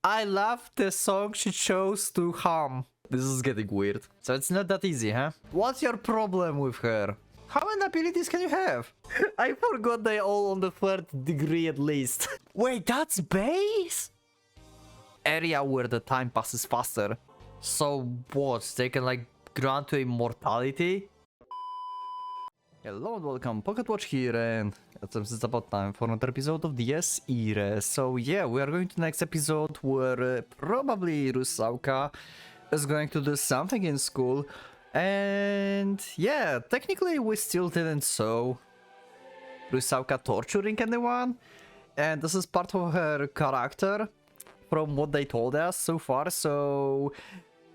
I love the song she chose to hum. This is getting weird. So it's not that easy, huh? What's your problem with her? How many abilities can you have? I forgot they all on the third degree at least. Wait, that's base? Area where the time passes faster. So what? They can like grant to immortality? Hello and welcome, PocketWatch here, and it's about time for another episode of DS irae. So yeah, we are going to the next episode where probably Rusauka is going to do something in school. And yeah, technically we still didn't saw Rusauka torturing anyone. And this is part of her character from what they told us so far, so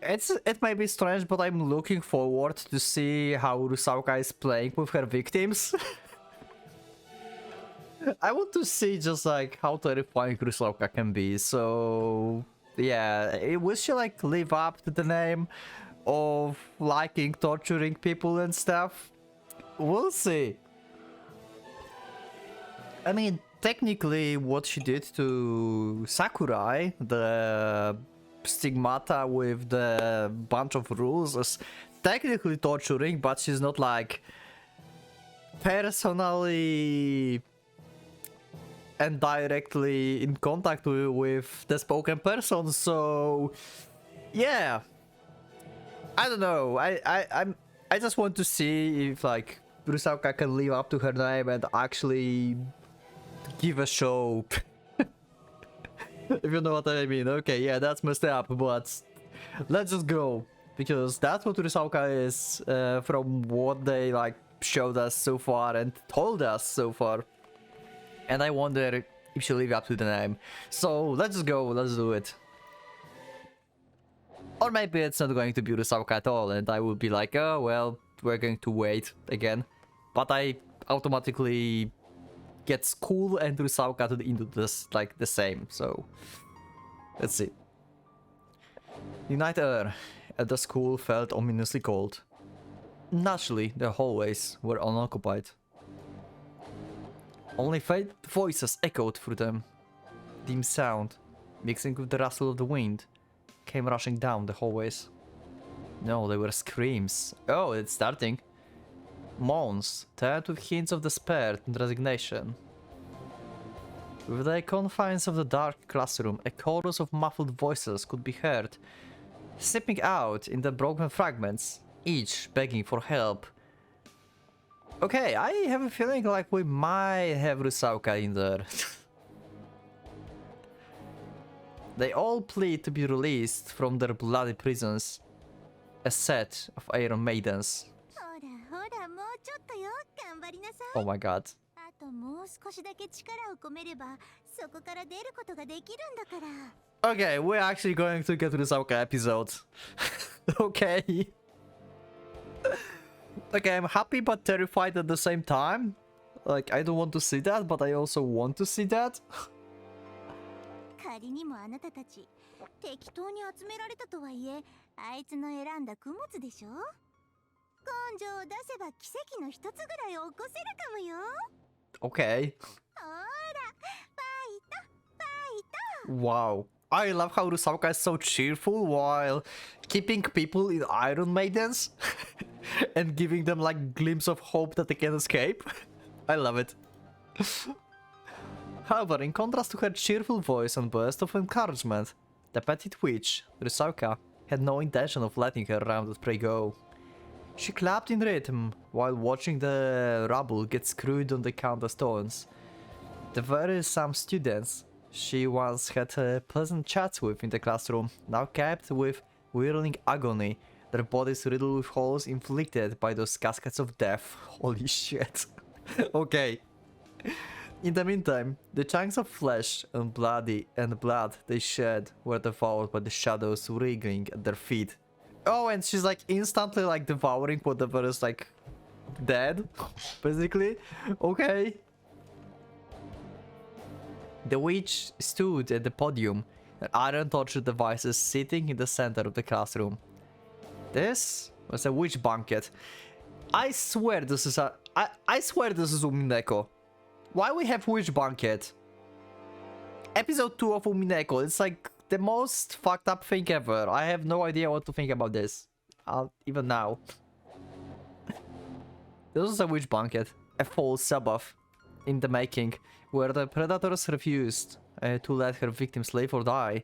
it might be strange, but I'm looking forward to see how Rusauka is playing with her victims. I want to see just like how terrifying Rusauka can be, so yeah, will she like live up to the name of liking torturing people and stuff? We'll see. I mean, technically what she did to Sakurai, the stigmata with the bunch of rules, is technically torturing, but she's not like personally and directly in contact with the spoken person, so yeah, I don't know. I just want to see if like Rusauka can live up to her name and actually give a show. If you know what I mean. Okay, yeah, that's messed up, but let's just go, because that's what Rusauka is from what they like showed us so far and told us so far. And I wonder if she'll live up to the name. So let's just go, let's do it. Or maybe it's not going to be Rusauka at all, and I will be like, oh well, we're going to wait again. But I automatically get school and Rusauka into this like the same, so let's see. The night air at the school felt ominously cold. Naturally, the hallways were unoccupied. Only faint voices echoed through them. Dim sound, mixing with the rustle of the wind, came rushing down the hallways. No, they were screams. Oh, it's starting. Moans, tied with hints of despair and resignation. Within the confines of the dark classroom, a chorus of muffled voices could be heard, slipping out in the broken fragments, each begging for help. Okay, I have a feeling like we might have Rusauka in there. They all plead to be released from their bloody prisons, a set of Iron Maidens. Oh my god. Okay, we're actually going to get to this Rusauka episode. Okay. Okay, I'm happy but terrified at the same time. Like, I don't want to see that, but I also want to see that. Okay. Wow. I love how Rusauka is so cheerful while keeping people in Iron Maidens and giving them like glimpse of hope that they can escape. I love it. However, in contrast to her cheerful voice and burst of encouragement, the petite witch, Rusauka, had no intention of letting her rounded prey go. She clapped in rhythm while watching the rubble get screwed on the counterstones. The very some students she once had pleasant chats with in the classroom now kept with whirling agony, their bodies riddled with holes inflicted by those cascades of death. Holy shit. Okay. In the meantime, the chunks of flesh and blood they shed were devoured by the shadows wriggling at their feet. Oh, and she's like instantly like devouring whatever is like dead, basically. Okay. The witch stood at the podium, an iron torture devices sitting in the center of the classroom. This was a witch banquet. I swear this is I swear this is Umineko. Why we have witch banquet? Episode 2 of Umineko, it's like the most fucked up thing ever. I have no idea what to think about this. Even now. This was a witch banquet. A false Sabbath in the making, where the predators refused to let her victims live or die,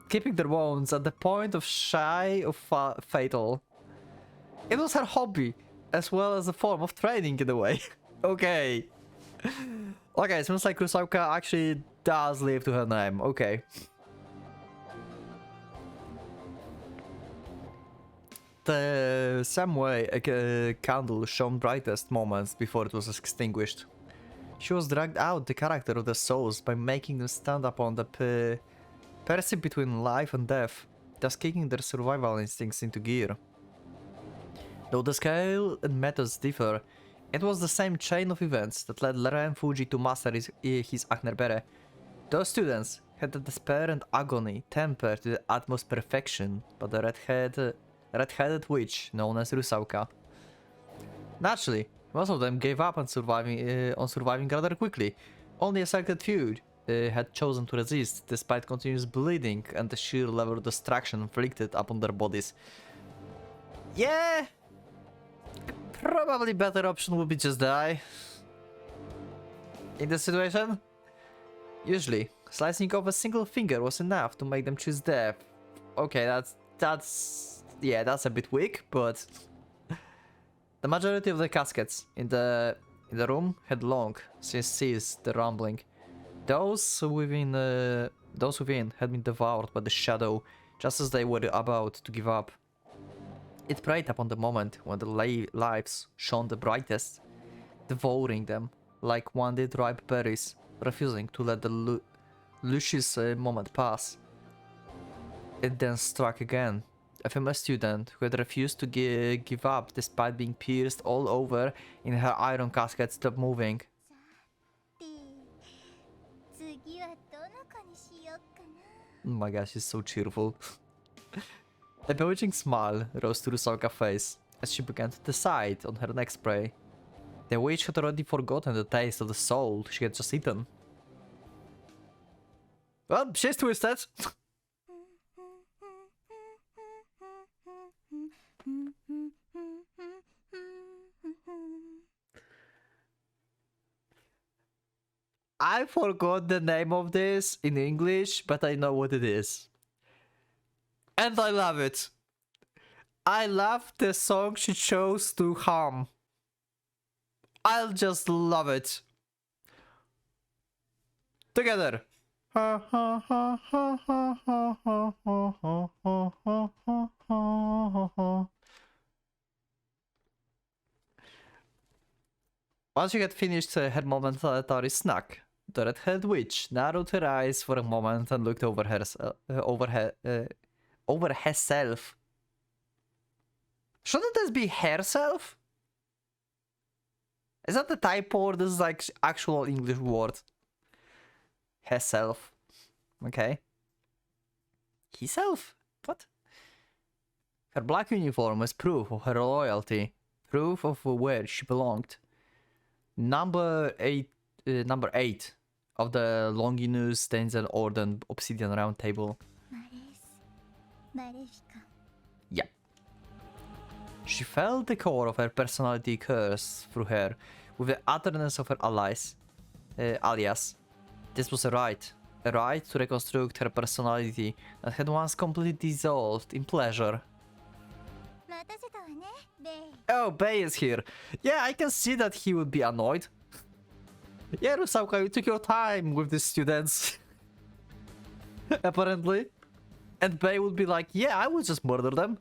keeping their wounds at the point of shy of fatal. It was her hobby, as well as a form of training in a way. Okay. Okay, it seems like Rusauka actually does live to her name. Okay. The same way a candle shone brightest moments before it was extinguished. She was dragged out the character of the souls by making them stand upon the perceived between life and death, thus kicking their survival instincts into gear. Though the scale and methods differ, it was the same chain of events that led Ren Fuji to master his Agnerbere. Those students had the despair and agony tempered to the utmost perfection by the red-headed witch known as Rusauka. Naturally, most of them gave up on surviving rather quickly. Only a selected few had chosen to resist, despite continuous bleeding and the sheer level of destruction inflicted upon their bodies. Yeah! Probably better option would be just die. In this situation, usually, slicing off a single finger was enough to make them choose death. Okay, that's a bit weak, but the majority of the caskets in the room had long since ceased the rumbling. Those within had been devoured by the shadow, just as they were about to give up. It preyed upon the moment when the lives shone the brightest, devouring them like one did ripe berries, refusing to let the luscious moment pass. It then struck again. A female student who had refused to give up despite being pierced all over in her iron casket stopped moving. Oh my gosh, she's so cheerful. A bewitching smile rose to Rusauka's face as she began to decide on her next prey. The witch had already forgotten the taste of the soul she had just eaten. Well, she's twisted. I forgot the name of this in English, but I know what it is. And I love it. I love the song she chose to hum. I'll just love it. Together. Once she had finished her momentary snack, the red-haired witch narrowed her eyes for a moment and looked over herself. Shouldn't this be herself? Is that the typo or this is like actual English word? Herself. Okay. Himself? What? Her black uniform was proof of her loyalty, proof of where she belonged. Number 8 of the Longinus Stains and Orden Obsidian Round Table. Yep. She felt the core of her personality curse through her, with the utterness of her allies. Alias. This was a right to reconstruct her personality that had once completely dissolved in pleasure. Oh, Bei is here. Yeah, I can see that he would be annoyed. Yeah, Rusauka, you took your time with the students. Apparently. And Bei would be like, yeah, I would just murder them.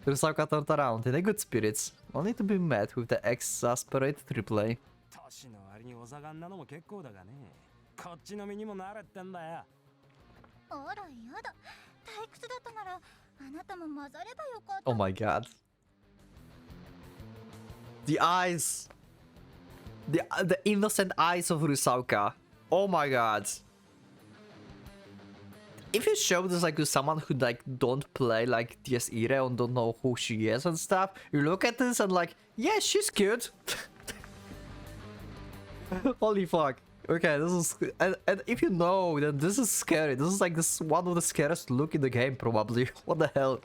Rusauka turned around in a good spirits, only to be met with the exasperated reply. Oh my god. The eyes. The innocent eyes of Rusauka. Oh my god. If you show this like to someone who like don't play like DS irae and don't know who she is and stuff, you look at this and like, Yeah, she's cute. Holy fuck. Okay, this is... And if you know, then this is scary. This is like this one of the scariest look in the game, probably. What the hell?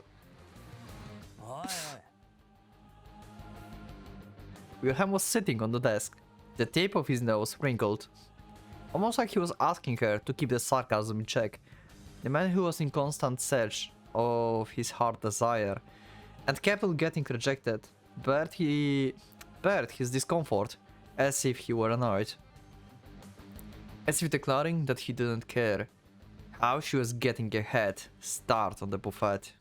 Wilhelm was sitting on the desk, the tip of his nose wrinkled. Almost like he was asking her to keep the sarcasm in check. The man who was in constant search of his heart desire and kept on getting rejected bared his discomfort as if he were annoyed. As if declaring that he didn't care how she was getting a head start on the buffet.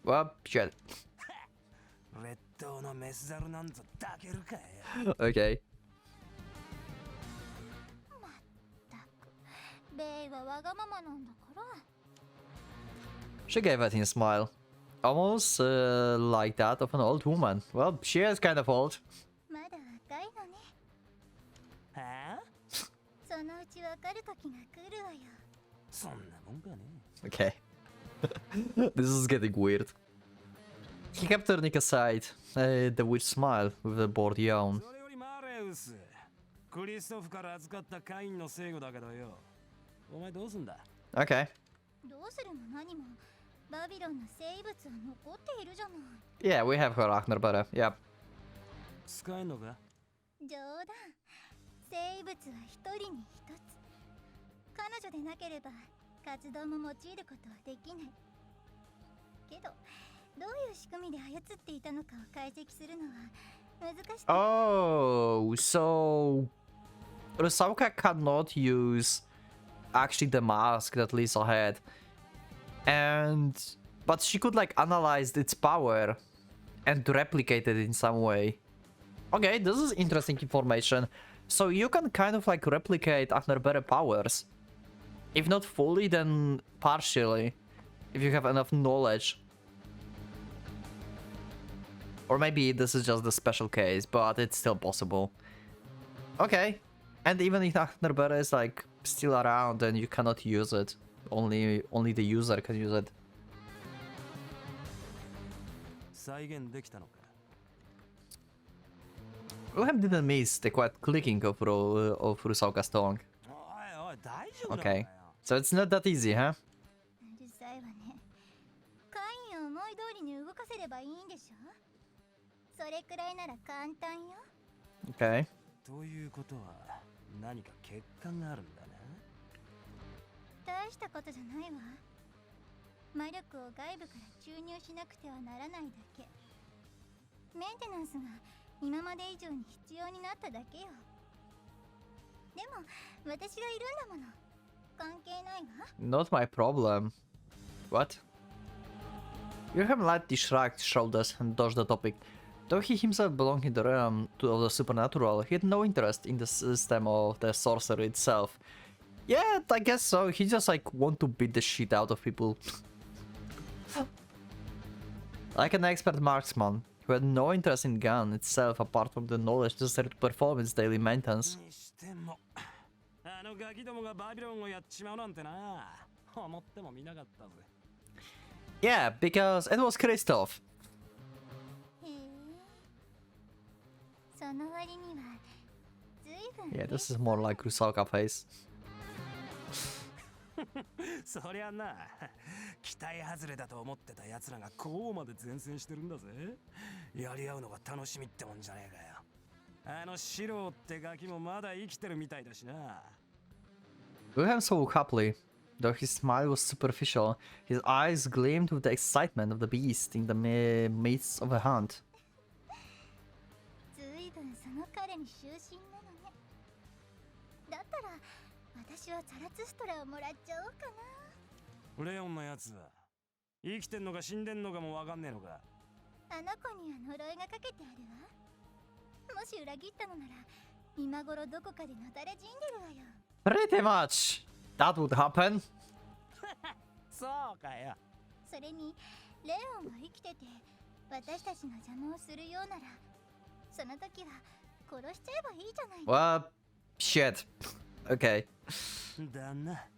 Well, shit. Okay. She gave at him a smile. Almost like that of an old woman. Well, she is kind of old. Okay. This is getting weird. He kept turning aside, the witch smiled with a bored yawn. Okay. Yeah, we have her Ragnar better. Yep. Oh, so Rusauka cannot use actually the mask that Lisa had, but she could like analyze its power and replicate it in some way. Okay, this is interesting information. So you can kind of like replicate Agnerbere powers, if not fully, then partially, if you have enough knowledge. Or maybe this is just the special case, but it's still possible. Okay. And even if Agnerbere is like still around, then you cannot use it. Only the user can use it. Wilhelm didn't miss the quiet clicking of Rusauka's tongue. Okay. So it's not that easy, huh? Okay. Not my problem. What? Wilhelm lightly shrugged shoulders and dodged the topic. Though he himself belonged in the realm of the supernatural, he had no interest in the system of the sorcery itself. Yeah, I guess so. He just like want to beat the shit out of people. Like an expert marksman, who had no interest in gun itself apart from the knowledge necessary to perform its daily maintenance. Yeah, because it was Christoph. Yeah, this is more like Rusauka face. そりゃな、期待外れだと思ってた奴らがこうまで前線してるんだぜ。やり合うのが楽しみってもんじゃねえかよ。あのシローってガキもまだ生きてるみたいだしな。Wilhelm spoke happily, though his smile was superficial. His eyes gleamed with the excitement of the beast in the midst of a hunt. 随分その彼に終身なのね。だったら私はザラツストラをもらっちゃおうかな。レオンのやつは生きてんのか死んでんのかもわかんねえのか。あの子には呪いがかけてあるわ。もし裏切ったのなら今頃どこかでのたれ死んでるわよ。Pretty much. That would happen. そうかよ。それにレオンが生きてて私たちの邪魔をするようならその時は殺しちゃえばいいじゃない。Well, shit. Okay. だな。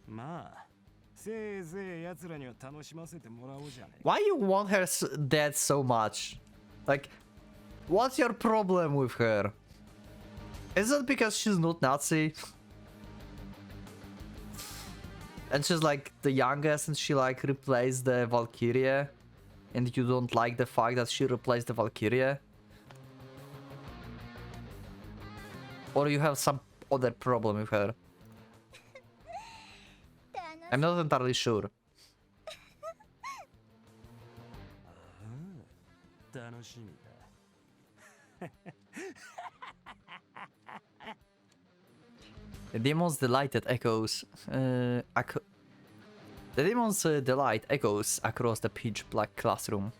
まあせいぜい奴らには楽しませてもらおうじゃねえか。 Why you want her dead so much? Like, what's your problem with her? Is it because she's not Nazi? And she's like the youngest and she like replaced the Valkyrie? And you don't like the fact that she replaced the Valkyrie? Or you have some other problem with her? I'm not entirely sure. 楽しみだ。 The demon's delighted echoes. The demon's delight echoes across the pitch black classroom.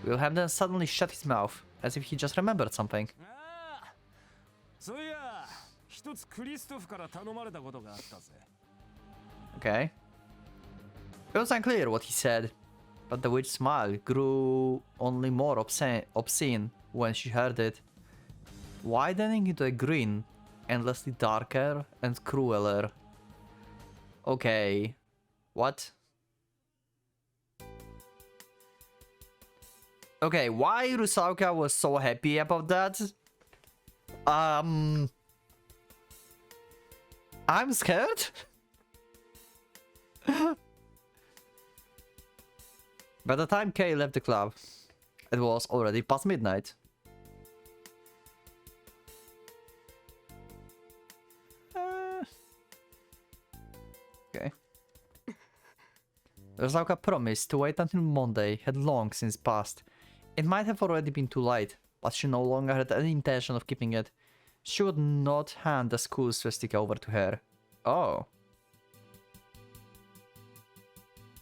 Wilhelm then suddenly shut his mouth, as if he just remembered something. ああ、そういや、一つクリストフから頼まれたことがあったぜ。 Okay. It was unclear what he said, but the witch's smile grew only more obscene when she heard it, widening into a grin, endlessly darker and crueler. Okay. What? Okay, why Rusauka was so happy about that? I'm scared? By the time Kay left the club, it was already past midnight. Okay. Rozauka promised to wait until Monday had long since passed. It might have already been too late, but she no longer had any intention of keeping it. She would not hand the school swastika over to her. Oh.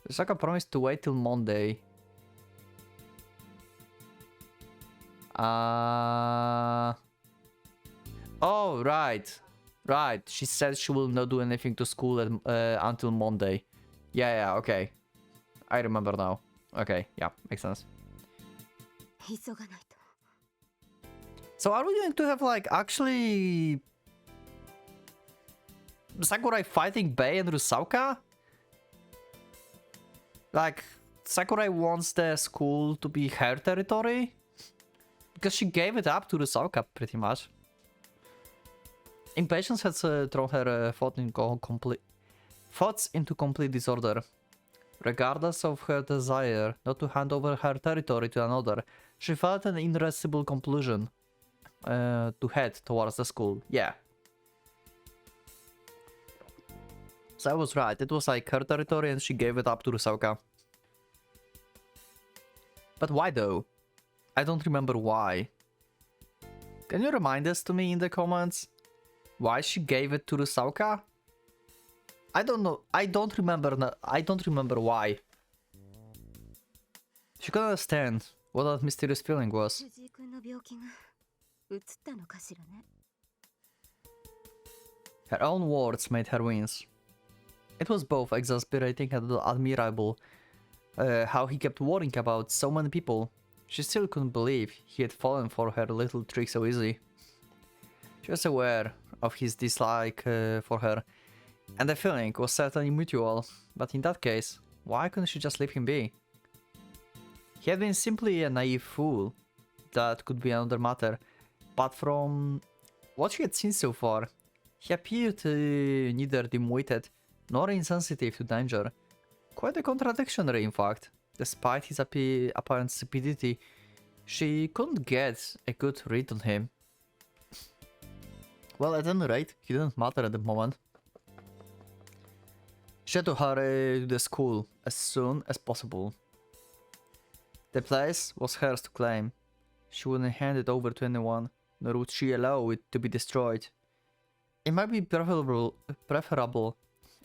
Rozauka promised to wait till Monday. Oh, right. Right. She said she will not do anything to school until Monday. Yeah, okay. I remember now. Okay, yeah, makes sense. So are we going to have, like, actually Sakurai fighting Bei and Rusauka? Like, Sakurai wants the school to be her territory? Because she gave it up to Rusauka, pretty much. Impatience has thrown her thoughts into complete disorder. Regardless of her desire not to hand over her territory to another, she felt an irresistible compulsion to head towards the school. Yeah. So I was right, it was like her territory and she gave it up to Rusauka. But why though? I don't remember why. Can you remind us to me in the comments? Why she gave it to Rusauka? I don't know. I don't remember why. She couldn't understand what that mysterious feeling was. Her own words made her wince. It was both exasperating and admirable how he kept worrying about so many people. She still couldn't believe he had fallen for her little trick so easy. She was aware of his dislike for her, and the feeling was certainly mutual, but in that case, why couldn't she just leave him be? He had been simply a naive fool. That could be another matter, but from what she had seen so far, he appeared neither dim-witted nor insensitive to danger. Quite a contradictory, in fact. Despite his apparent stupidity, she couldn't get a good read on him. Well, at any rate, he didn't matter at the moment. She had to hurry to the school as soon as possible. The place was hers to claim. She wouldn't hand it over to anyone, nor would she allow it to be destroyed. It might be preferable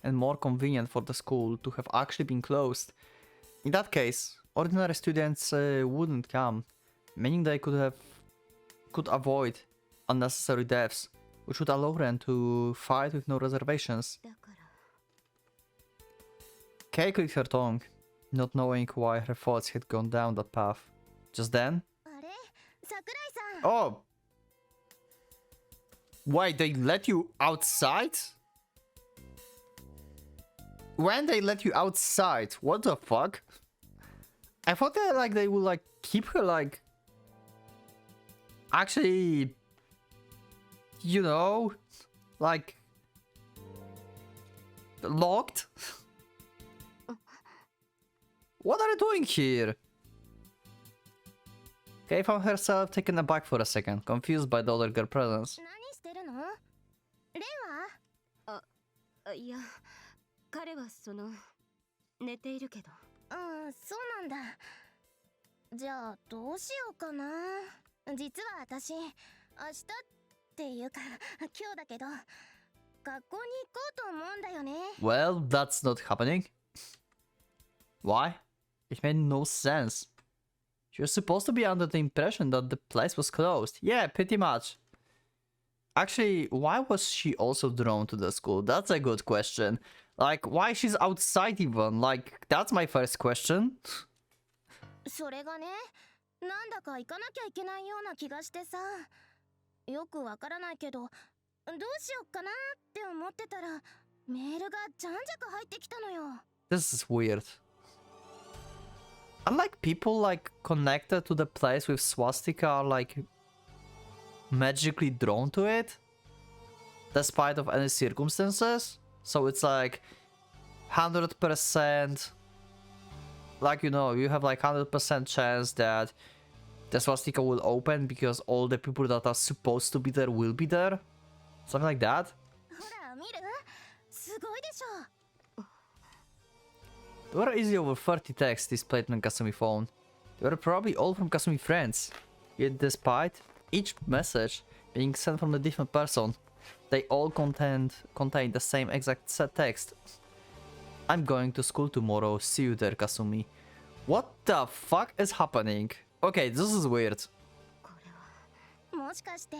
and more convenient for the school to have actually been closed. In that case, ordinary students wouldn't come, meaning they could avoid unnecessary deaths, which would allow them to fight with no reservations. Kay clicked her tongue, not knowing why her thoughts had gone down that path. Just then... Oh! Wait, they let you outside? When they let you outside, what the fuck? I thought that like they would like keep her like actually, you know, like locked. What are you doing here? Kay found herself taken aback for a second, confused by the other girl's presence. 何してるの？レイは？いや、彼は寝ているけど。うん、そうなんだ。じゃあどうしようかな。実は私、明日っていうか今日だけど、学校に行こうと思うんだよね。Well, that's not happening. Why? It made no sense. She was supposed to be under the impression that the place was closed. Yeah, pretty much. Actually, why was she also drawn to the school? That's a good question. Like, why she's outside even? Like, that's my first question. それがね、なんだか行かなきゃいけないような気がしてさ。よくわからないけど、どうしよっかなって思ってたら、メールがじゃんじゃか入ってきたのよ。This is weird. Unlike people like connected to the place with swastika are like magically drawn to it, despite of any circumstances. So it's like 100%, like, you know, you have like 100% chance that the swastika will open because all the people that are supposed to be there will be there. Something like that. ほら、見る？すごいでしょ。There were easily over 30 texts displayed on Kasumi phone. They were probably all from Kasumi friends. Yet despite each message being sent from a different person, they all contained the same exact set text. I'm going to school tomorrow. See you there, Kasumi. What the fuck is happening? Okay, this is weird. これはもしかして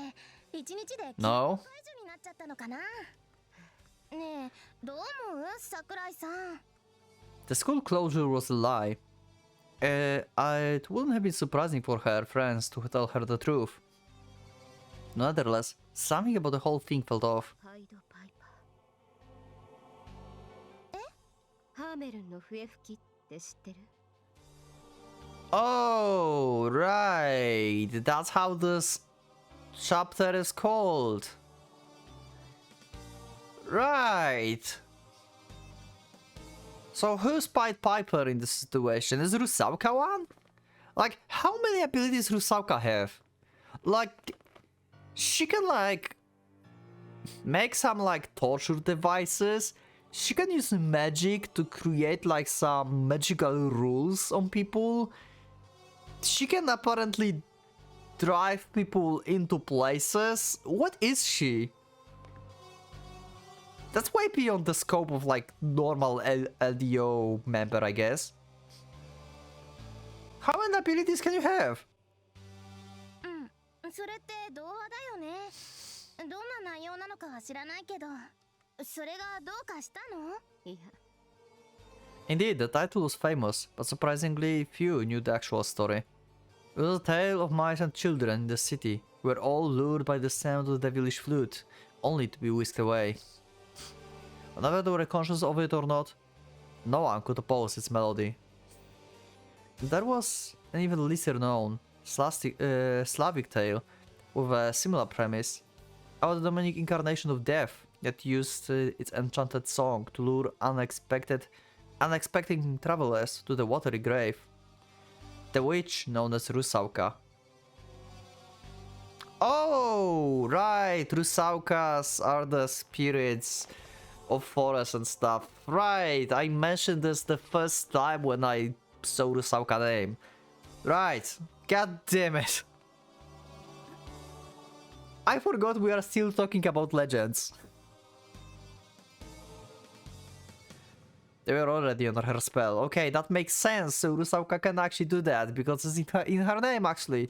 一日で No. 解除になっちゃったのかな。ねえ、どう思う？桜井さん。The school closure was a lie. It wouldn't have been surprising for her friends to tell her the truth. Nonetheless, something about the whole thing felt off. ハイドパイパー。ハーメルンの笛吹きって知ってる？ Oh, right. That's how this chapter is called. Right. So who's Pied Piper in this situation? Is Rusauka one? Like, how many abilities Rusauka have? Like, she can like make some like torture devices. She can use magic to create like some magical rules on people. She can apparently drive people into places. What is she? That's way beyond the scope of like normal LDO member, I guess. How many abilities can you have? それって童話だよね。どんな内容なのかは知らないけど、それがどうかしたの？いや。Indeed, the title was famous, but surprisingly few knew the actual story. It was a tale of mice and children in the city, who were all lured by the sound of the devilish flute, only to be whisked away. Whether they were conscious of it or not, no one could oppose its melody. There was an even lesser known Slavic tale with a similar premise about the demonic incarnation of death that used its enchanted song to lure unexpected travelers to the watery grave. The witch known as Rusauka. Oh, right, Rusaukas are the spirits of forest and stuff. Right, I mentioned this the first time when I saw Rusauka name. Right, god damn it. I forgot we are still talking about legends. They were already under her spell. Okay, that makes sense. So Rusauka can actually do that because it's in her name, actually.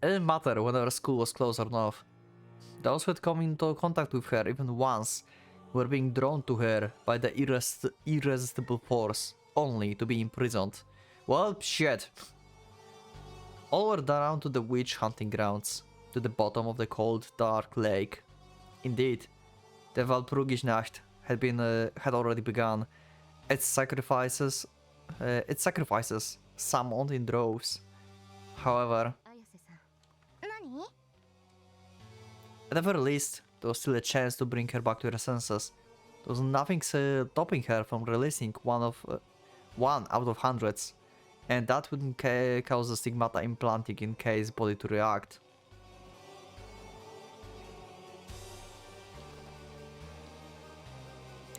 It didn't matter whether school was closed or not. Those who had come into contact with her even once were being drawn to her by the irresistible force, only to be imprisoned. Well, shit. All were down to the witch hunting grounds, to the bottom of the cold, dark lake. Indeed, the Walpurgisnacht had already begun. Its sacrifices summoned in droves. However, 綾瀬さん、何？ at the very least, there was still a chance to bring her back to her senses. There was nothing stopping her from releasing one out of hundreds, and that wouldn't cause the stigmata implanting in Kei's body to react.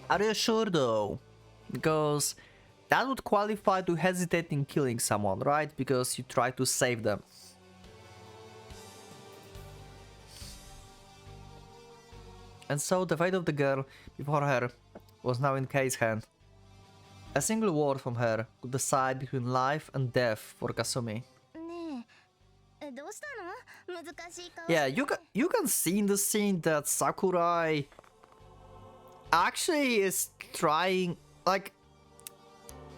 Are you sure though? Because that would qualify to hesitate in killing someone, right? Because you try to save them. And so the fate of the girl before her was now in Kei's hand. A single word from her could decide between life and death for Kasumi. ねえ、どうしたの？難しい顔。 Yeah, you can see in the scene that Sakurai actually is trying, like,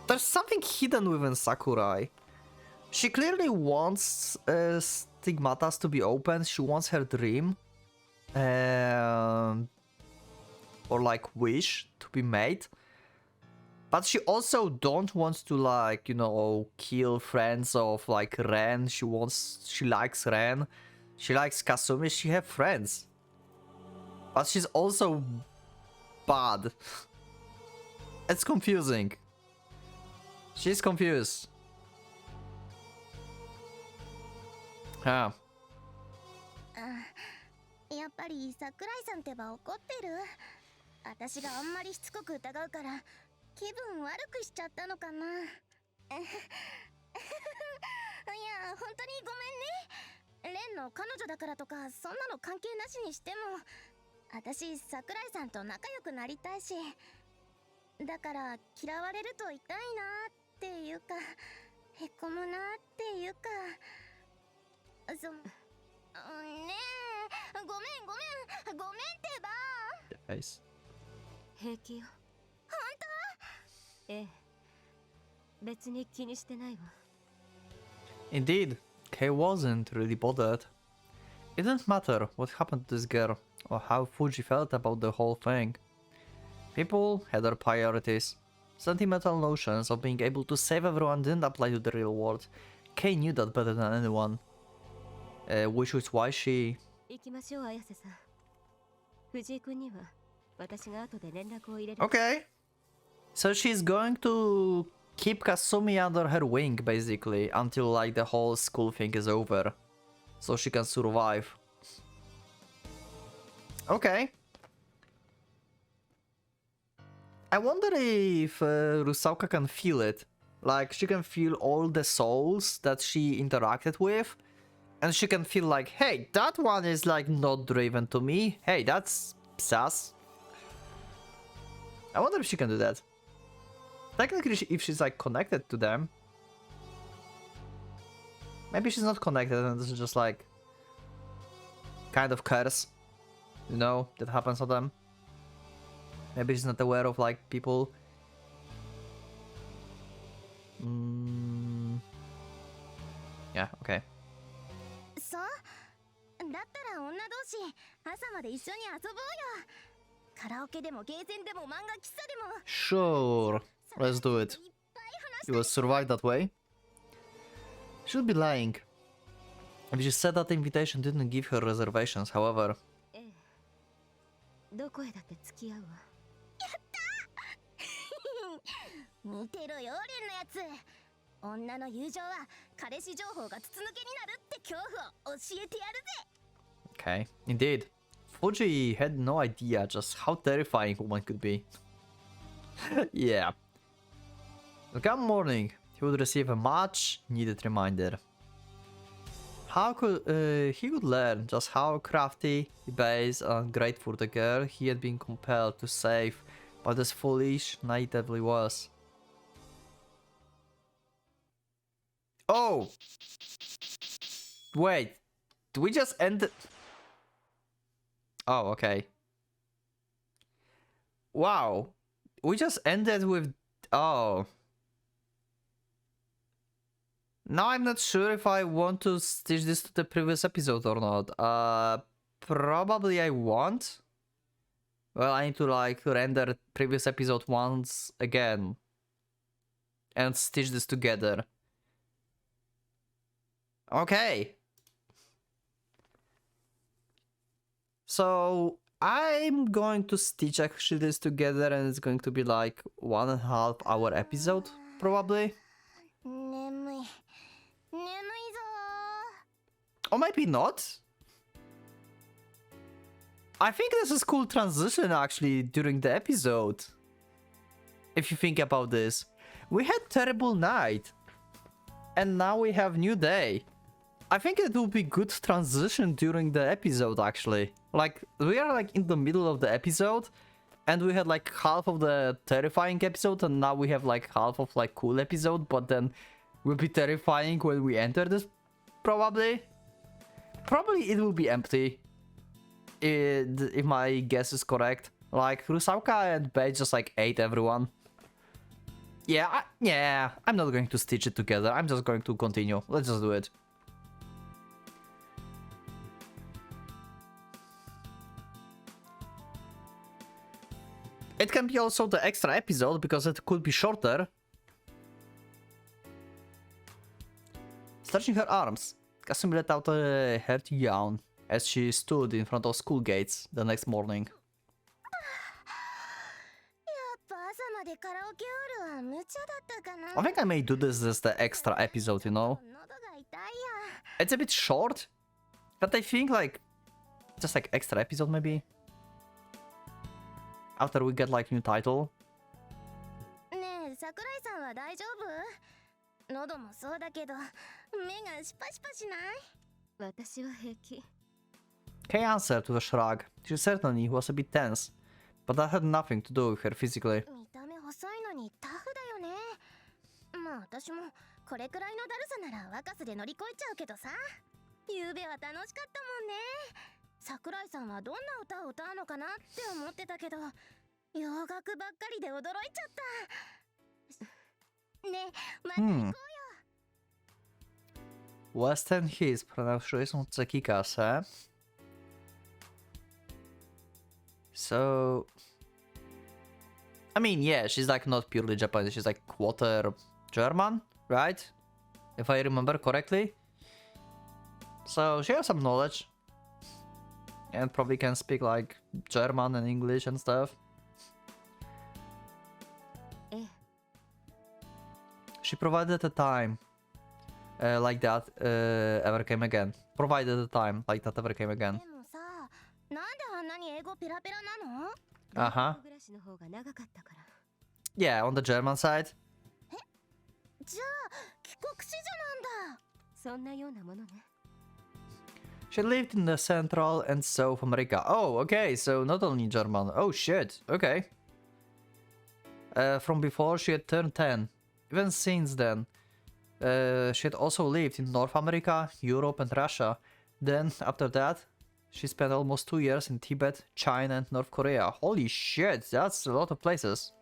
there's something hidden within Sakurai. She clearly wants stigmatas to be opened. She wants her dream or like wish to be made, but she also don't want to, like, you know, kill friends of like Ren. She likes Ren, she likes Kasumi, she have friends, but she's also bad. It's confusing. She's confused. Huh. やっぱり桜井さんってば怒ってる？私があんまりしつこく疑うから気分悪くしちゃったのかな。いや、本当にごめんね。レンの彼女だからとかそんなの関係なしにしても、私桜井さんと仲良くなりたいし、だから嫌われると痛いなっていうか、へこむなっていうか、ねえ、ごめんってば。 The face. 平気よ。本当？ええ、別に気にしてないわ。 Indeed, Kei wasn't really bothered. It didn't matter what happened to this girl or how Fuji felt about the whole thing. People had their priorities. Sentimental notions of being able to save everyone didn't apply to the real world. Kei knew that better than anyone. Which is why she... 行きましょう、綾瀬さん。藤井君には私が後で連絡を入れる。 Okay. So she's going to keep Kasumi under her wing, basically, until like the whole school thing is over. So she can survive. Okay. I wonder if Rusauka can feel it. Like, she can feel all the souls that she interacted with. And she can feel like, hey, that one is like not driven to me. Hey, that's sus. I wonder if she can do that. Technically, if she's like connected to them. Maybe she's not connected and this is just like kind of curse, you know, that happens to them. Maybe she's not aware of like people. Yeah, okay. そうだったら女同士朝まで一緒に遊ぼうよ。カラオケでもゲーセンでも漫画喫茶でも。 Sure, let's do it. You will survive that way. She'll be lying. If she said that the invitation didn't give her reservations, however. ええ、どこへだって付き合うわ。見てろよ、レンのやつ。女の友情は彼氏情報が筒抜けになるって恐怖を教えてやるぜ。 Okay, indeed. Fuji had no idea just how terrifying one could be. Yeah. Come morning, he would receive a much needed reminder. How could he would learn just how crafty, base, and grateful the girl he had been compelled to save by this foolish, naively was. Oh! Wait, did we just end it? Oh, okay. Wow. We just ended with... Oh. Now I'm not sure if I want to stitch this to the previous episode or not. Probably I won't. Well, I need to like render previous episode once again and stitch this together. Okay. So I'm going to stitch actually this together, and it's going to be like 1.5 hour episode, probably. 眠いぞー Or maybe not. I think this is cool transition actually during the episode. If you think about this. We had terrible night. And now we have new day. I think it will be good transition during the episode actually. Like we are like in the middle of the episode. And we had like half of the terrifying episode, and now we have like half of like cool episode, but then will be terrifying when we enter this, probably. Probably it will be empty, if my guess is correct. Like Rusauka and Beige just like ate everyone. Yeah, I'm not going to stitch it together. I'm just going to continue. Let's just do it. It can be also the extra episode because it could be shorter. Stretching her arms, Kasumi let out a hearty yawn as she stood in front of school gates the next morning. やっぱ朝までカラオケオールは無茶だったかな I think I may do this as the extra episode, you know? 喉が痛いや It's a bit short, but I think like just like extra episode maybe. After we get like new title. ねえ桜井さんは大丈夫喉もそうだけど目がシパシパしない私は平気。 Kay answered with a shrug. She certainly was a bit tense, but that had nothing to do with her physically. 見た目細いのにタフだよねまあ私もこれくらいのだるさなら若さで乗り越えちゃうけどさゆうべは楽しかったもんね桜井さんはどんな歌を歌うのかなって思ってたけど洋楽ばっかりで驚いちゃったねえまた行こうよ、Western hits pronunciation Tsekikas, eh? So... I mean, yeah, she's like not purely Japanese, she's like quarter German, right? If I remember correctly. So she has some knowledge. And probably can speak like German and English and stuff. ええ。 She provided a time like that ever came again. Provided a time like that ever came again. でもさなんであんなに英語ペラペラなの Uh-huh. 暮らしの方が長かったから。 Yeah, on the German side. じゃあ帰国子女なんだそんなようなものね。 She lived in the Central and South America. Oh, okay, so not only German. Oh shit, okay. From before she had turned 10. Even since then. She had also lived in North America, Europe and Russia. Then, after that, she spent almost 2 years in Tibet, China and North Korea. Holy shit, that's a lot of places.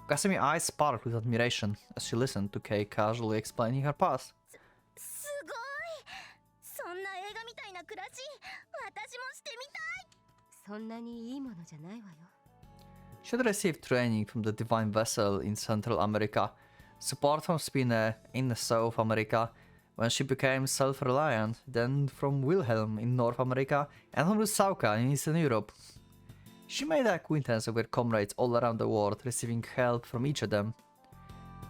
Kasumi's eyes sparkled with admiration as she listened to Kei casually explaining her past. すごいそんな映画みたいな暮らし私もしてみたいそんなにいいものじゃないわよ。 She had received training from the Divine Vessel in Central America, support from Spine in South America, when she became self-reliant, then from Wilhelm in North America, and from Rusauka in Eastern Europe. She made the acquaintance of her comrades all around the world, receiving help from each of them.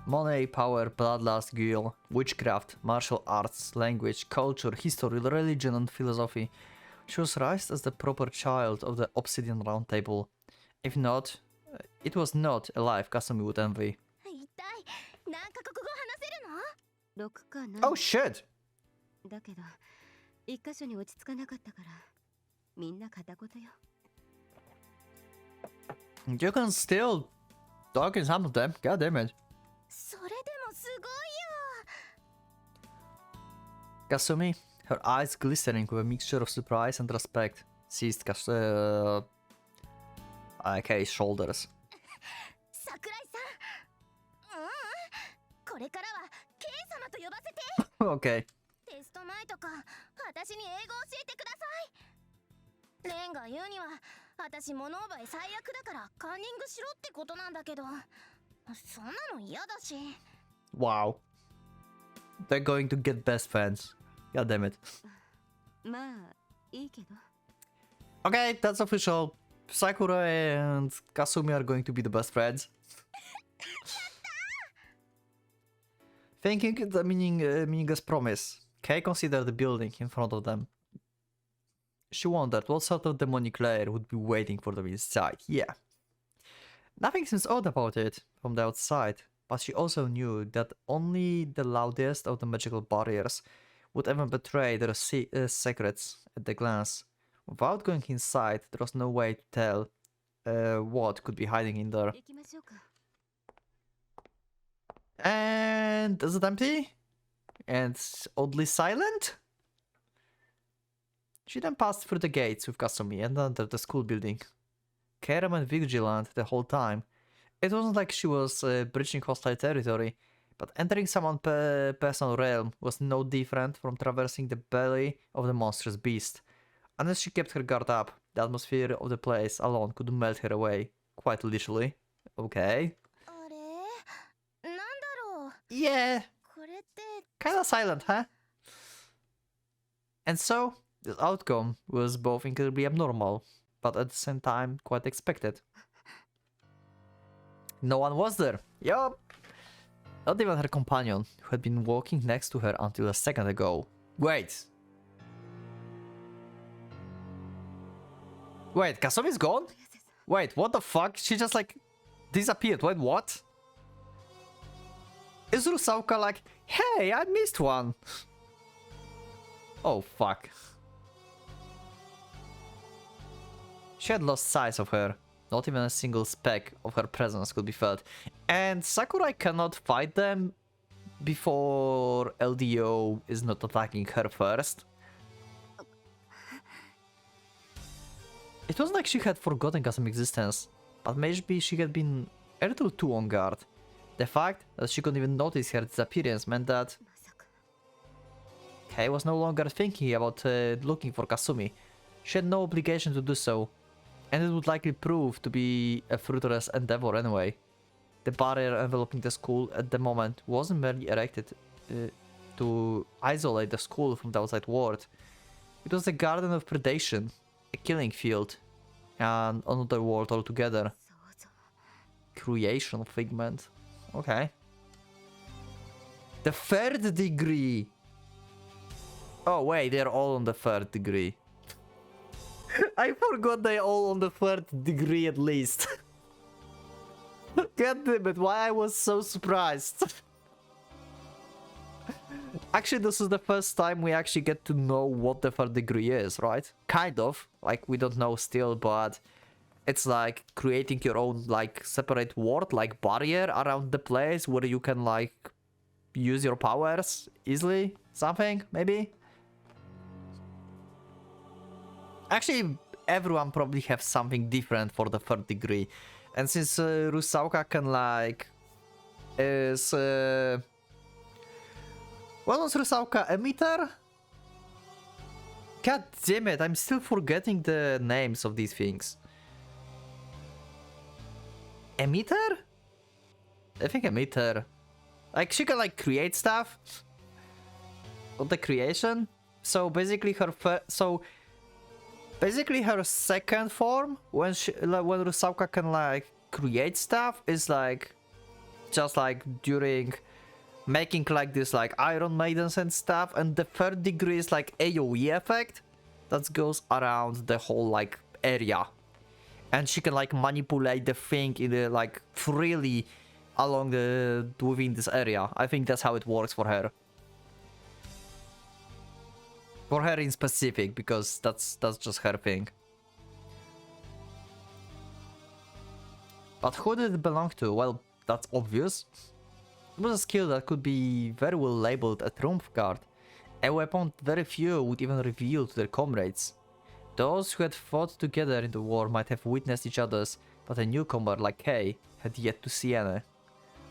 Money, power, bloodlust, guile, witchcraft, martial arts, language, culture, history, religion and philosophy. She was raised as the proper child of the Obsidian Round Table. If not, it was not a life Kasumi would envy. 一体何カ国語話せるの6かな。 Oh shit! だけど一箇所に落ち着かなかったからみんな片言よ。 You can still talk in some of them, god damn it. それでもすごいよ Kasumi, her eyes glistening with a mixture of surprise and respect, seized Kei's shoulders. 桜井さんこれからは K 様と呼ばせて Okay. テスト前とか私に英語教えてくださいレンが言うには私物覚え最悪だからカンニングしろってことなんだけど、そんなの嫌だし。 Wow. They're going to get best friends. God damn it. まあいいけど。 Okay, that's official. Sakura and Kasumi are going to be the best friends. Thinking the meaningless promise, Kay considered the building in front of them. She wondered what sort of demonic lair would be waiting for them inside. Yeah. Nothing seems odd about it from the outside, but she also knew that only the loudest of the magical barriers would ever betray their secrets at a glance. Without going inside, there was no way to tell what could be hiding in there. 行きましょうか。 And is it empty? And oddly silent? She then passed through the gates with Kasumi and entered the school building. Kay remained vigilant the whole time. It wasn't like she was breaching hostile territory, but entering someone's personal realm was no different from traversing the belly of the monstrous beast. Unless she kept her guard up, the atmosphere of the place alone could melt her away. Quite literally. Okay. あれ、なんだろう。 Yeah. これって Kinda silent, huh? And so, this outcome was both incredibly abnormal, but at the same time quite expected. No one was there. Yup. Not even her companion, who had been walking next to her until a second ago. Wait. Wait, Kasumi's gone? Wait, what the fuck? She just like disappeared. Wait, what? Is Rusauka like, hey, I missed one? Oh, fuck. She had lost sight of her. Not even a single speck of her presence could be felt. And Sakurai cannot fight them before LDO is not attacking her first. It wasn't like she had forgotten Kasumi's existence, but maybe she had been a little too on guard. The fact that she couldn't even notice her disappearance meant that まさか。 Kay was no longer thinking about looking for Kasumi. She had no obligation to do so, and it would likely prove to be a fruitless endeavor anyway. The barrier enveloping the school at the moment wasn't merely erected to isolate the school from the outside world. It was a garden of predation, a killing field, and another world altogether. 想像。 Creation figment. Okay. The third degree. Oh wait, they're all on the third degree. I forgot they're all on the third degree at least. God damn it, why I was so surprised. Actually, this is the first time we actually get to know what the third degree is, right? Kind of. Like, we don't know still, but it's like creating your own, like, separate world, like, barrier around the place where you can, like, use your powers easily. Something, maybe? Actually, everyone probably have something different for the third degree. And since Rusauka can, like, is... what was Rusauka? Emitter? God damn it, I'm still forgetting the names of these things. Emitter? I think emitter. Like, she can, like, create stuff. Of the creation. So basically her basically her second form, when when Rusauka can, like, create stuff, is like just like during making, like, this, like, Iron Maidens and stuff, and the third degree is like AoE effect that goes around the whole, like, area, and she can, like, manipulate the thing in the, like, freely along the within this area. I think that's how it works for her. For her in specific, because that's just her thing. But who did it belong to? Well, that's obvious. It was a skill that could be very well labeled a trump card, a weapon very few would even reveal to their comrades. Those who had fought together in the war might have witnessed each other's, but a newcomer like Kay had yet to see any.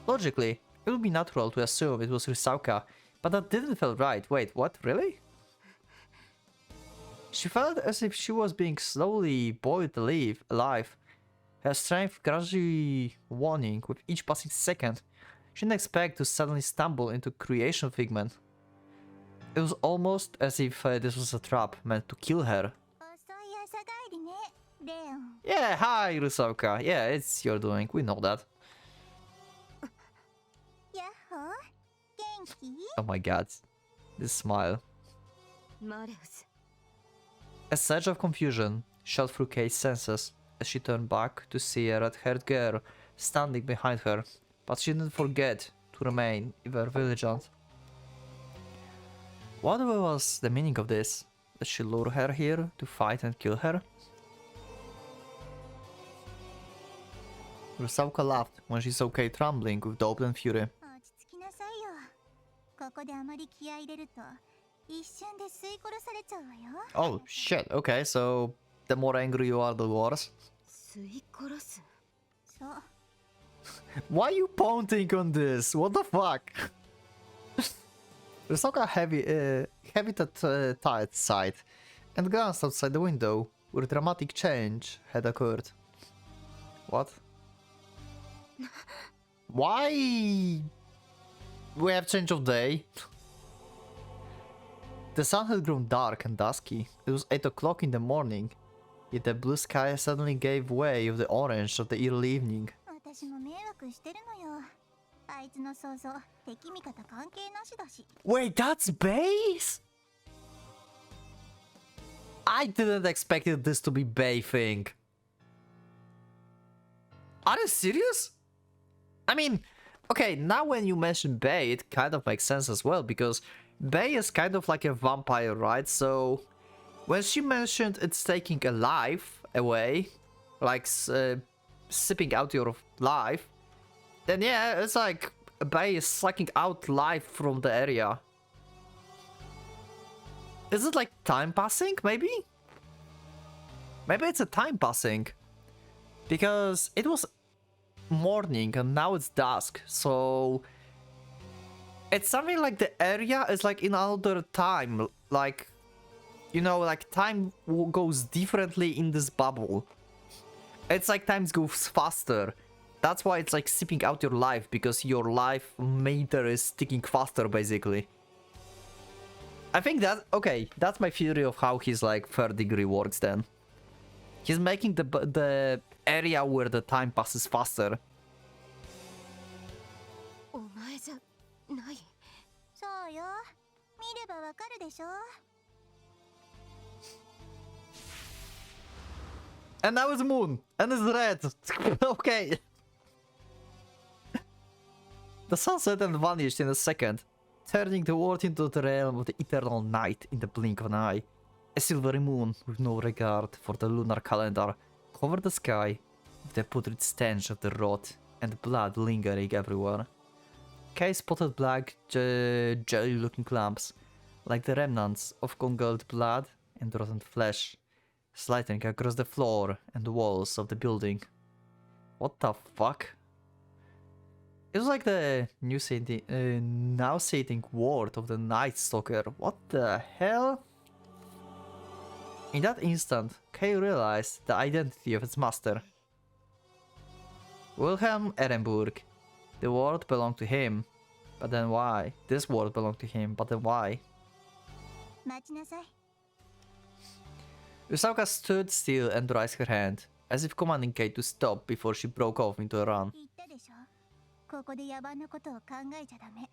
Logically, it would be natural to assume it was Rusauka, but that didn't feel right. Wait, what? Really? She felt as if she was being slowly boiled alive, her strength gradually waning with each passing second. She didn't expect to suddenly stumble into creation figment. It was almost as if this was a trap meant to kill her. 遅い朝帰りね、レオン。 Yeah, hi Rusalka. Yeah, it's your doing. We know that. やっほー、元気？ Oh my god. This smile. マレウス。 A surge of confusion shot through Kay's senses as she turned back to see a red-haired girl standing behind her, but she didn't forget to remain ever vigilant. What was the meaning of this? Did she lure her here to fight and kill her? Rusauka laughed when she saw Kay trembling with doubt and fury. 落ち着きなさいよ。ここであまり気合い入れると一瞬で吸い殺されちゃうわよ。 Oh shit, okay, so the more angry you are, the worse. 吸い殺す。そう。 Why are you pointing on this? What the fuck? Rusauka heavy tight sighed and glanced outside the window, where a dramatic change had occurred. What? Why? We have change of day. The sun had grown dark and dusky. It was 8 o'clock in the morning, yet the blue sky suddenly gave way of the orange of the early evening. 私も迷惑してるのよ。あいつの想像、敵味方関係なしだし。 Wait, that's base? I didn't expect this to be Bay thing. Are you serious? I mean, okay, now when you mention Bay, it kind of makes sense as well, because Bay is kind of like a vampire, right? So, when she mentioned it's taking a life away, like sipping out your life, then yeah, it's like Bay is sucking out life from the area. Is it like time passing, maybe? Maybe it's a time passing. Because it was morning and now it's dusk, so it's something like the area is like in another time, like, you know, like time goes differently in this bubble. It's like time goes faster. That's why it's like sipping out your life, because your life meter is ticking faster, basically. I think that, okay, that's my theory of how his like third degree works then. He's making the area where the time passes faster. お前じゃない。そうよ。見ればわかるでしょ。 And now it's moon, and it's red. Okay. The sun set and vanished in a second, turning the world into the realm of the eternal night in the blink of an eye. A silvery moon, with no regard for the lunar calendar, covered the sky with the putrid stench of the rot and blood lingering everywhere. Kay spotted black, jelly-looking clumps, like the remnants of congealed blood and rotten flesh, sliding across the floor and walls of the building. What the fuck? It was like the nauseating word of the Night Stalker. What the hell? In that instant, Kay realized the identity of its master. Wilhelm Ehrenburg. The world belonged to him. But then why? This world belonged to him, but then why? 待ちなさい。 Usauka stood still and raised her hand, as if commanding Kay to stop before she broke off into a run. 言ったでしょ。ここで野蛮なことを考えちゃダメ。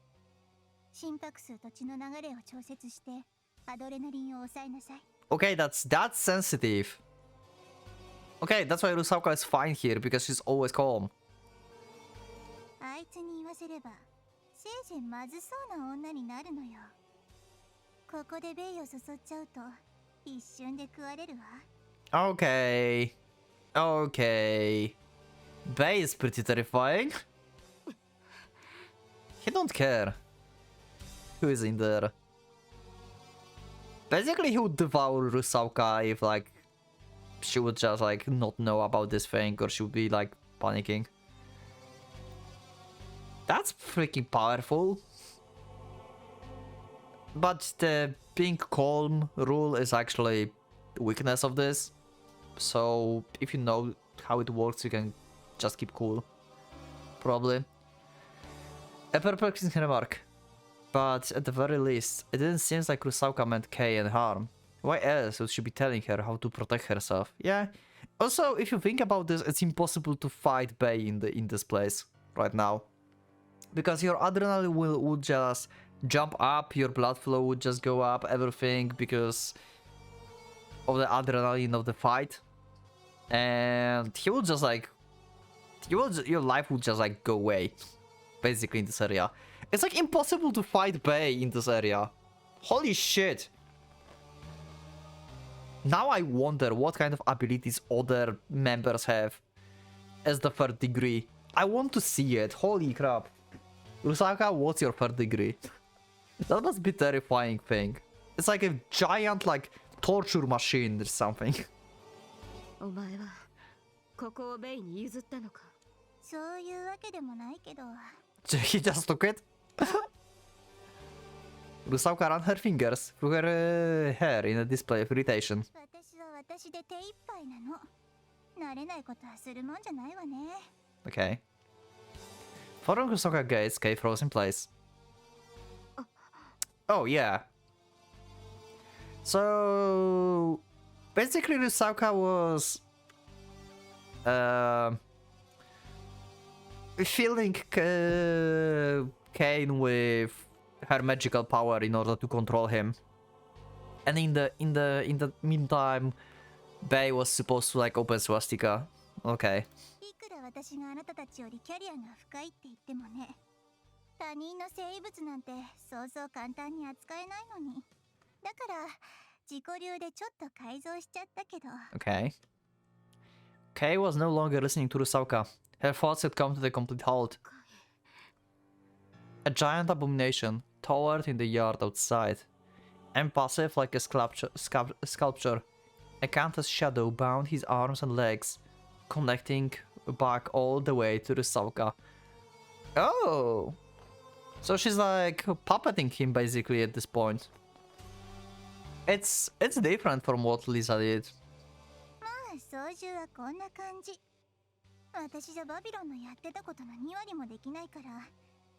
心拍数と血の流れを調節して、アドレナリンを抑えなさい。 Okay, that's sensitive. Okay, that's why Rusauka is fine here, because she's always calm. あいつに言わせれば、せいぜいまずそうな女になるのよ。ここでベイをそそっちゃうと、一瞬で食われるわ。 Okay. Okay. Bay is pretty terrifying. He don't care who is in there. Basically, he would devour Rusauka if, like, she would just, like, not know about this thing, or she would be, like, panicking. That's freaking powerful. But the being calm rule is actually weakness of this. So if you know how it works, you can just keep cool. Probably. A perplexing remark. But at the very least, it didn't seem like Rusauka meant Kei any harm. Why else would she be telling her how to protect herself? Yeah. Also, if you think about this, it's impossible to fight Bei in this place right now. Because your adrenaline would just jump up, your blood flow would just go up, everything, because of the adrenaline of the fight. And he will just like... your life would just like go away. Basically in this area. It's like impossible to fight Bei in this area. Holy shit. Now I wonder what kind of abilities other members have as the third degree. I want to see it. Holy crap. Rusaka, what's your third degree? That must be a terrifying thing. It's like a giant like torture machine or something. お前はここをベイに譲ったのか。そういうわけでもないけど。He just took it? Rusauka ran her fingers through her hair in a display of irritation. 私は私で手一杯なの。慣れないことはするもんじゃないわね。Okay. Following Rusauka gaze, Kei froze in place. Oh, yeah. So... basically, Rusauka was... filling Kane with her magical power in order to control him. And in the meantime, Bei was supposed to like open swastika. Okay. いくら私があなたたちよりキャリアが深いって言ってもね。他人の生物なんてそうそう簡単に扱えないのに。だから自己流でちょっと改造しちゃったけど。Okay. Kei was no longer listening to Rusauka. Her thoughts had come to a complete halt. A giant abomination towered in the yard outside. Impassive like a sculpture, a countless shadow bound his arms and legs, connecting back all the way to Rusauka. Oh! So she's like puppeting him basically at this point. It's different from what Lisa did. まあ操縦はこんな感じ。私じゃバビロンのやってたことの2割もできないから、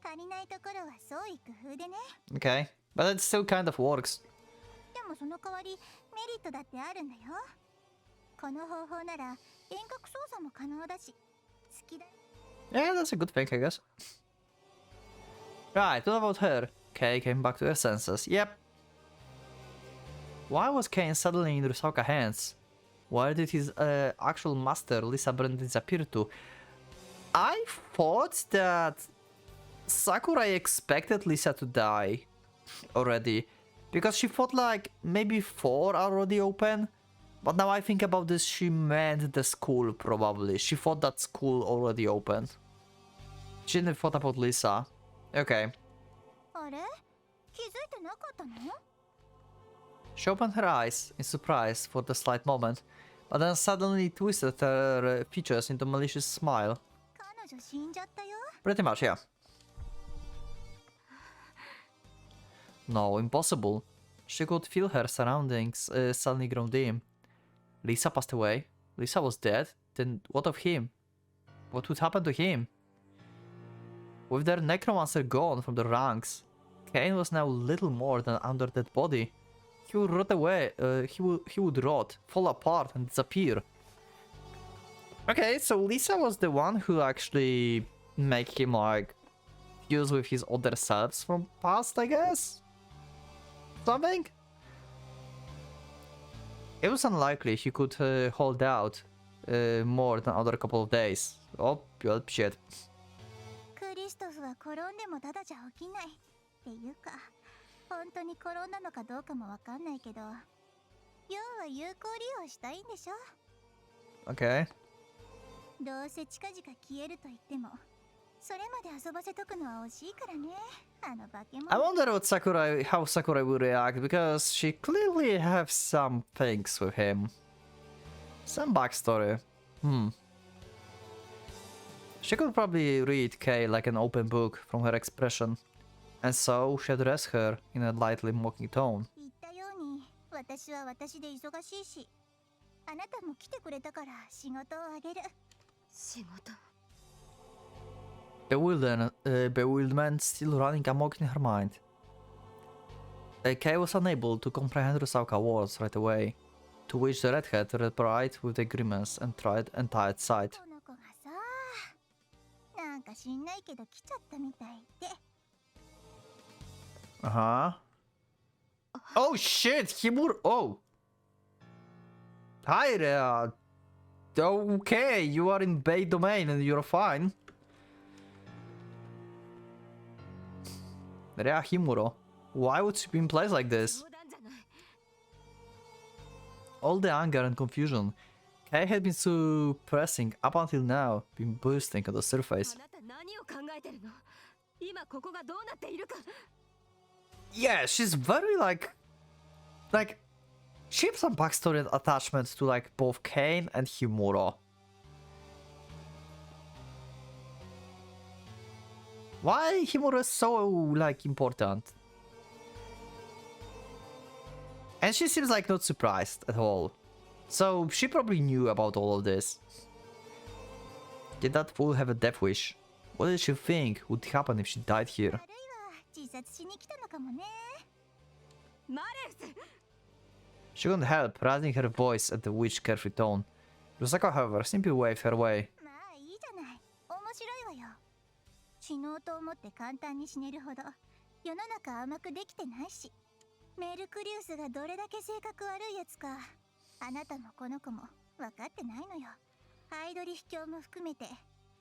足りないところは創意工夫でね。Okay, but it still kind of works. でもその代わりメリットだってあるんだよ。この方法なら遠隔操作も可能だし、好きだ。Yeah, that's a good thing, I guess. Right, what about her? Kei came back to her senses. Yep. Why was Kane suddenly in Rusauka's hands? Where did his actual master, Lisa Brand, disappear to? I thought that Sakurai expected Lisa to die already. Because she thought like maybe 4 are already open. But now I think about this, she meant the school probably. She thought that school already opened. She didn't thought about Lisa. Okay. あれ？気づいてなかったの？ She opened her eyes in surprise for the slight moment, but then suddenly twisted her features into a malicious smile. 彼女死んじゃったよ。 Pretty much, yeah. No, impossible. She could feel her surroundings suddenly grow dim. Lisa passed away. Lisa was dead. Then what of him? What would happen to him? With their necromancer gone from the ranks, Kane was now little more than under dead body. He would rot away. He would rot, fall apart, and disappear. Okay, so Lisa was the one who actually made him like fuse with his other selves from past, I guess. Something. It was unlikely he could hold out more than another couple of days. Oh, well, shit. クリストフは転んでもただじゃ起きないっていうか、本当に転んだのかどうかもわかんないけど、要は有効利用したいんでしょ。 Okay. どうせ近々消えると言っても、それまで遊ばせとくのは惜しいからね。あの化け物。 I wonder how Sakurai would react, because she clearly has some things with him. Some backstory. She could probably read Kei like an open book from her expression, and so she addressed her in a lightly mocking tone. 言ったように、私は私で忙しいし、あなたも来てくれたから仕事をあげる。仕事。 Bewilderment still running amok in her mind. Kay was unable to comprehend Rusauka's words right away, to which the redhead replied with a grimace and tired sight. この子がさ、なんか知んないけど来ちゃったみたいで。Uh-huh. Oh shit, Himur. Oh. Hi there. Okay, you are in Bay Domain and you're fine. Rea Himuro. Why would she be in place like this? 冗談じゃない。 All the anger and confusion Kay had been suppressing up until now been bursting on the surface. あなた何を考えてるの？今ここがどうなっているか。 Yeah, she's very like she has some backstory and attachment to like both Kane and Himuro. Why Himuro is so like important? And she seems like not surprised at all. So she probably knew about all of this. Did that fool have a death wish? What did she think would happen if she died here? 悪いわ、自殺しに来たのかもね。マレウス。 She couldn't help raising her voice at the witch's carefree tone. Rusaka, however, simply waved her way. まあいいじゃない。面白いわよ。死のうと思って簡単に死ねるほど世の中甘くできてないし、メルクリウスがどれだけ性格悪いやつか、あなたもこの子も分かってないのよ。ハイドリ秘境も含めて、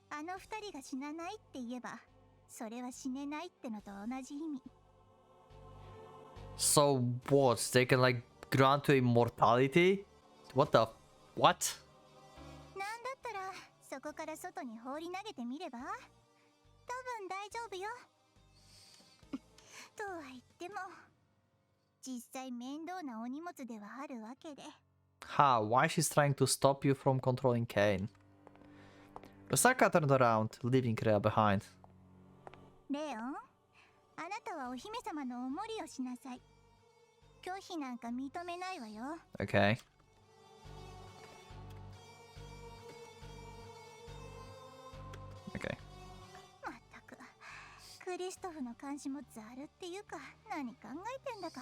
あの二人が死なないって言えば、それは死ねないってのと同じ意味。 So what? They can like grant to immortality? What the? What? なんだったらそこから外に放り投げてみれば、多分大丈夫よ。とは言っても、実際面倒なお荷物ではあるわけで。 Ha, why she's trying to stop you from controlling Kane? Rusaka turned around, leaving Rhea behind. レオン、あなたはお姫様のお守りをしなさい。拒否なんか認めないわよ。 Okay. Okay. まったく、クリストフの監視もざるっていうか、何考えてんだか。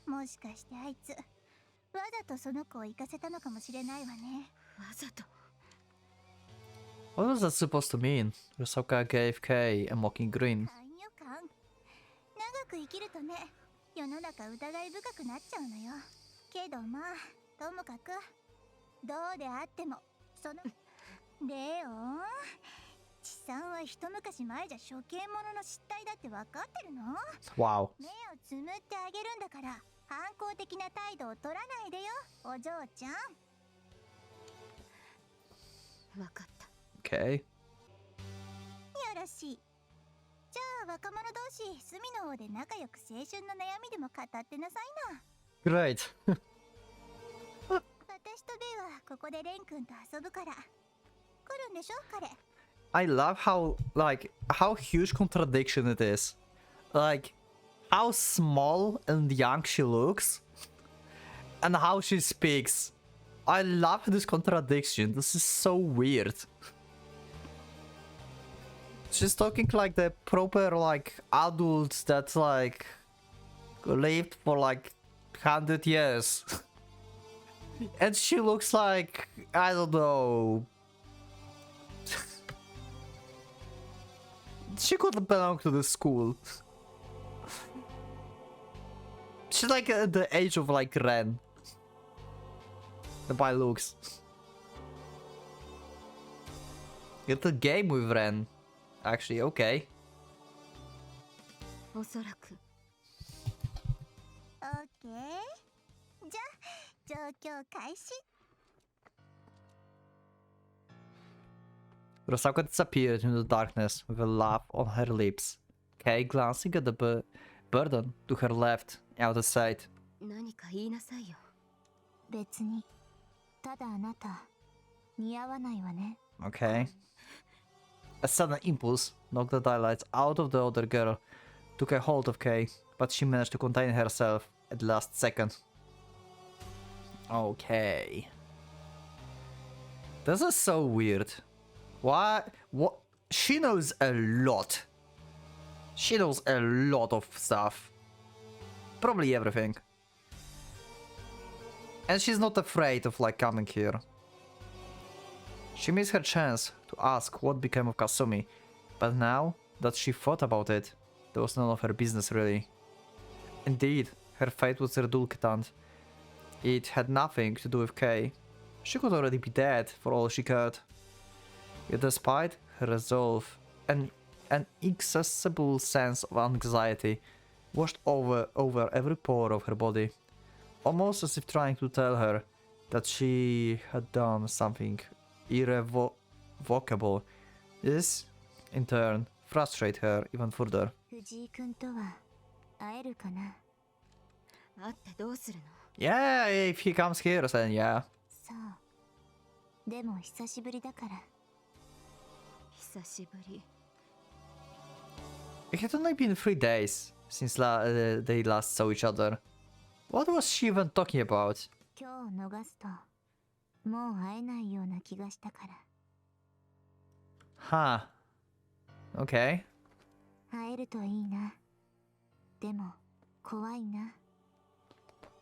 もしかしてあいつ、わざとその子を行かせたのかもしれないわね。わざと。 What was that supposed to mean? Rusaka gave Kay a mocking grin. 勘よ勘。長く生きるとね、世の中疑い深くなっちゃうのよ。けどまあ、ともかく、どうであっても、その、レオン、地産は一昔前じゃ処刑者の失態だって分かってるの？ Wow. 目をつむってあげるんだから、反抗的な態度を取らないでよ、お嬢ちゃん。わかった。 Okay. よろしい。じゃあ若者同士隅の方で仲良く青春の悩みでも語ってなさいな。 Great. 私とベイはここでレン君と遊ぶから。来るんでしょ彼。 I love how huge contradiction it is. Like how small and young she looks and how she speaks. I love this contradiction. This is so weird. She's talking like the proper like adults that like lived for like 100 years. And she looks like, I don't know. She could belong to the school. She's like at the age of like Ren. By looks. Get a game with Ren. Actually, okay. おそらく。オッケー。じゃあ状況開始。 Rosaka disappeared into the darkness with a laugh on her lips. Kay, glancing at the burden to her left, out of sight. 何か言いなさいよ。別に。ただあなた似合わないわね。 Okay. A sudden impulse knocked the daylights out of the other girl, took a hold of Kay, but she managed to contain herself. at the last second. Okay. This is so weird. Why? What? She knows a lot. She knows a lot of stuff. Probably everything. And she's not afraid of like coming here. She missed her chance to ask what became of Kasumi, but now that she thought about it, there was none of her business really. Indeed, her fate was redundant. It had nothing to do with Kay. She could already be dead for all she cared. Yet despite her resolve, an inaccessible sense of anxiety washed over every pore of her body, almost as if trying to tell her that she had done something irrevocable. This, in turn, frustrated her even further. 藤井君とは会えるかな。会ってどうするの？ Yeah, if he comes here, then yeah. そう。でも久しぶりだから。久しぶり。 It had only been 3 days since they last saw each other. What was she even talking about? 今日逃すともう会えないような気がしたから。 Huh. Okay. 会えるといいな。でも怖いな。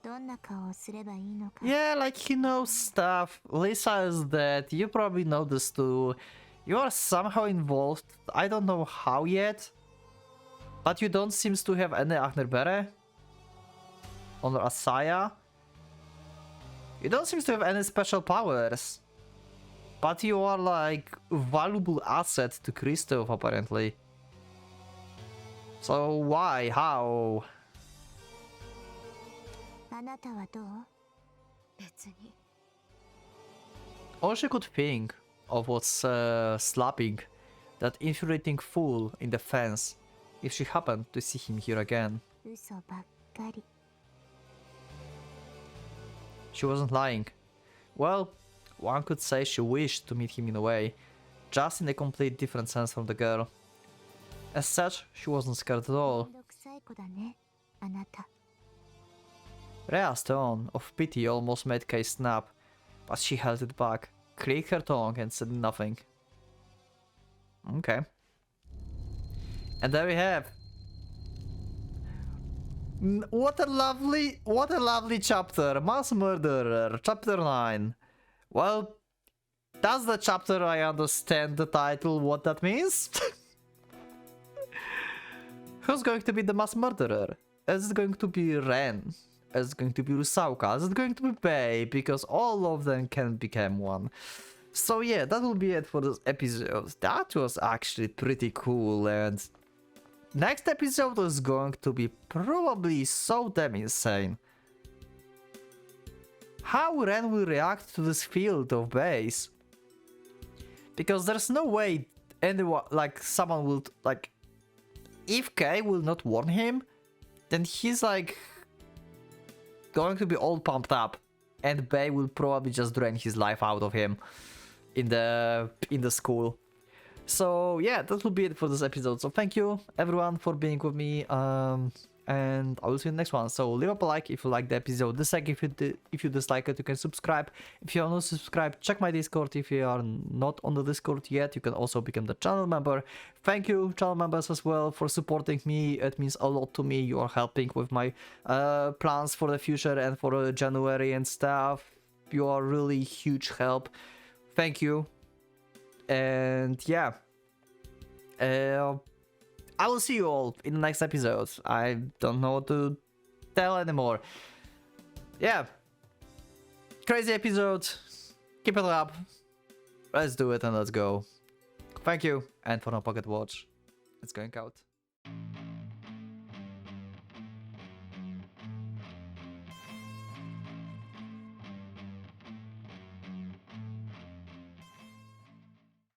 どんな顔をすればいいのか。 Yeah, like he knows stuff. Lisa is dead. You probably know this too. You are somehow involved. I don't know how yet. But you don't seem to have any Agnerbere. Or Asaya. You don't seem to have any special powers. But you are like a valuable asset to Christoph apparently. So why? How? あなたはどう？別に。 All she could think of was slapping that infuriating fool in the fence if she happened to see him here again. 嘘ばっかり。 She wasn't lying. Well, one could say she wished to meet him in a way, just in a complete different sense from the girl. As such, she wasn't scared at め all. んどくさい子だね、あなた。 Rhea's tone of pity almost made Kay snap, but she held it back, clicked her tongue and said nothing. Okay. And there we have. What a lovely chapter. Mass Murderer, chapter 9. Well, that's the chapter I understand the title, what that means. Who's going to be the mass murderer? Is it going to be Ren? Is it going to be Rusauka? Is it going to be Bei? Because all of them can become one. So yeah, that will be it for this episode. That was actually pretty cool, and next episode is going to be probably so damn insane. How Ren will react to this field of base. Because there's no way anyone, like someone will, like, if Kay will not warn him, then he's like going to be all pumped up, and Bei will probably just drain his life out of him in the school. So yeah, that will be it for this episode. So thank you everyone for being with me, and I will see you in the next one. So leave up a like if you like the episode, dislike if you dislike it. You can subscribe if you are not subscribed. Check my Discord if you are not on the Discord yet. You can also become the channel member. Thank you channel members as well for supporting me. It means a lot to me. You are helping with my plans for the future and for January and stuff. You are really huge help. Thank you. And yeah, I will see you all in the next episode. I don't know what to tell anymore. Yeah, crazy episode. Keep it up. Let's do it and let's go. Thank you. And for now, Pocket Watch, it's going out.